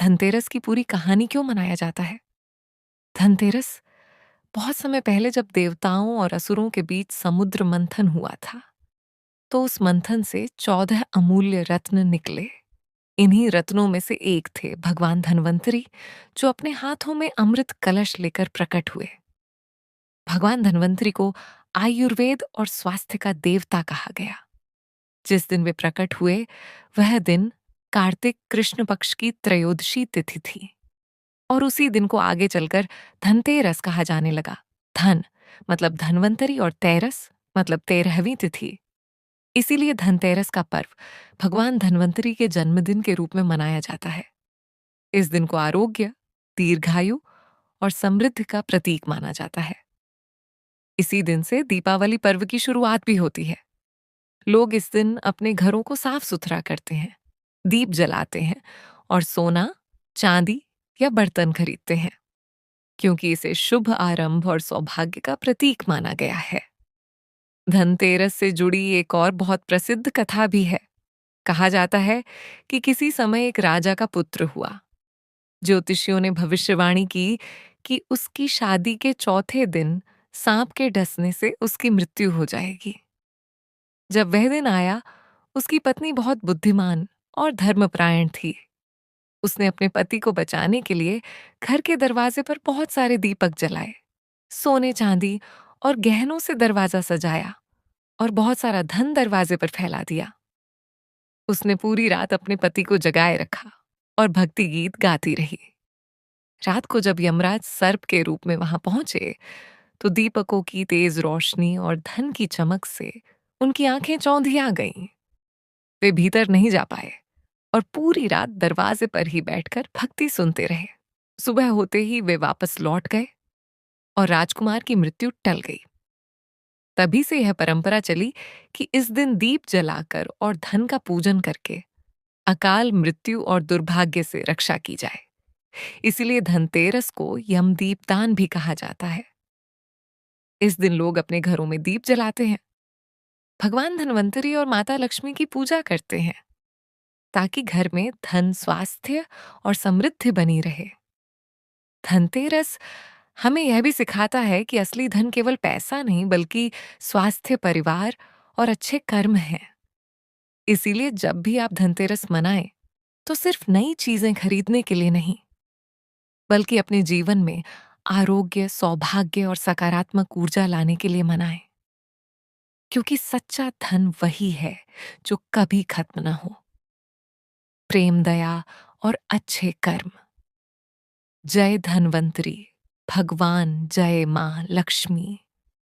धनतेरस की पूरी कहानी क्यों मनाया जाता है? धनतेरस बहुत समय पहले जब देवताओं और असुरों के बीच समुद्र मंथन हुआ था, तो उस मंथन से 14 अमूल्य रत्न निकले। इन्हीं रत्नों में से एक थे भगवान धन्वंतरी, जो अपने हाथों में अमृत कलश लेकर प्रकट हुए। भगवान धन्वंतरी को आयुर्वेद और स्वास्थ्य का देवता कहा गया। जिस दिन वे प्रकट हुए, वह दिन कार्तिक कृष्ण पक्ष की त्रयोदशी तिथि थी। और उसी दिन को आगे चलकर धनतेरस कहा जाने लगा। धन मतलब धन्वंतरी और तेरस मतलब 13वीं तिथि। इसीलिए धनतेरस का पर्व भगवान धन्वंतरी के जन्मदिन के रूप में मनाया जाता है। इस दिन को आरोग्य, दीर्घायु और समृद्धि का प्रतीक माना जाता है। इसी दिन से दीपावली पर्व की शुरुआत भी होती है। लोग इस दिन अपने घरों को साफ सुथरा करते हैं, दीप जलाते हैं और सोना, चांदी या बर्तन खरीदते हैं, क्योंकि इसे शुभ आरंभ और सौभाग्य का प्रतीक माना गया है। धनतेरस से जुड़ी एक और बहुत प्रसिद्ध कथा भी है। कहा जाता है कि किसी समय एक राजा का पुत्र हुआ। ज्योतिषियों ने भविष्यवाणी की कि उसकी शादी के चौथे दिन सांप के डसने से उसकी मृत्यु हो जाएगी। जब वह दिन आया, उसकी पत्नी बहुत बुद्धिमान और धर्मपरायण थी। उसने अपने पति को बचाने के लिए घर के दरवाजे पर बहुत सारे दीपक जलाए, सोने चांदी और गहनों से दरवाजा सजाया और बहुत सारा धन दरवाजे पर फैला दिया। उसने पूरी रात अपने पति को जगाए रखा और भक्ति गीत गाती रही। रात को जब यमराज सर्प के रूप में वहां पहुंचे, तो दीपकों की तेज रोशनी और धन की चमक से उनकी आंखें चौंधिया गईं। वे भीतर नहीं जा पाए और पूरी रात दरवाजे पर ही बैठकर भक्ति सुनते रहे। सुबह होते ही वे वापस लौट गए और राजकुमार की मृत्यु टल गई। तभी से यह परंपरा चली कि इस दिन दीप जलाकर और धन का पूजन करके अकाल मृत्यु और दुर्भाग्य से रक्षा की जाए। इसीलिए धनतेरस को यमदीपदान भी कहा जाता है। इस दिन लोग अपने घरों में दीप जलाते हैं, भगवान धन्वंतरी और माता लक्ष्मी की पूजा करते हैं, ताकि घर में धन, स्वास्थ्य और समृद्धि बनी रहे। धनतेरस हमें यह भी सिखाता है कि असली धन केवल पैसा नहीं, बल्कि स्वास्थ्य, परिवार और अच्छे कर्म हैं। इसीलिए जब भी आप धनतेरस मनाएं, तो सिर्फ नई चीजें खरीदने के लिए नहीं, बल्कि अपने जीवन में आरोग्य, सौभाग्य और सकारात्मक ऊर्जा लाने के लिए मनाएं। क्योंकि सच्चा धन वही है जो कभी खत्म न हो। प्रेम, दया और अच्छे कर्म। जय धन्वंतरी, भगवान जय मां लक्ष्मी।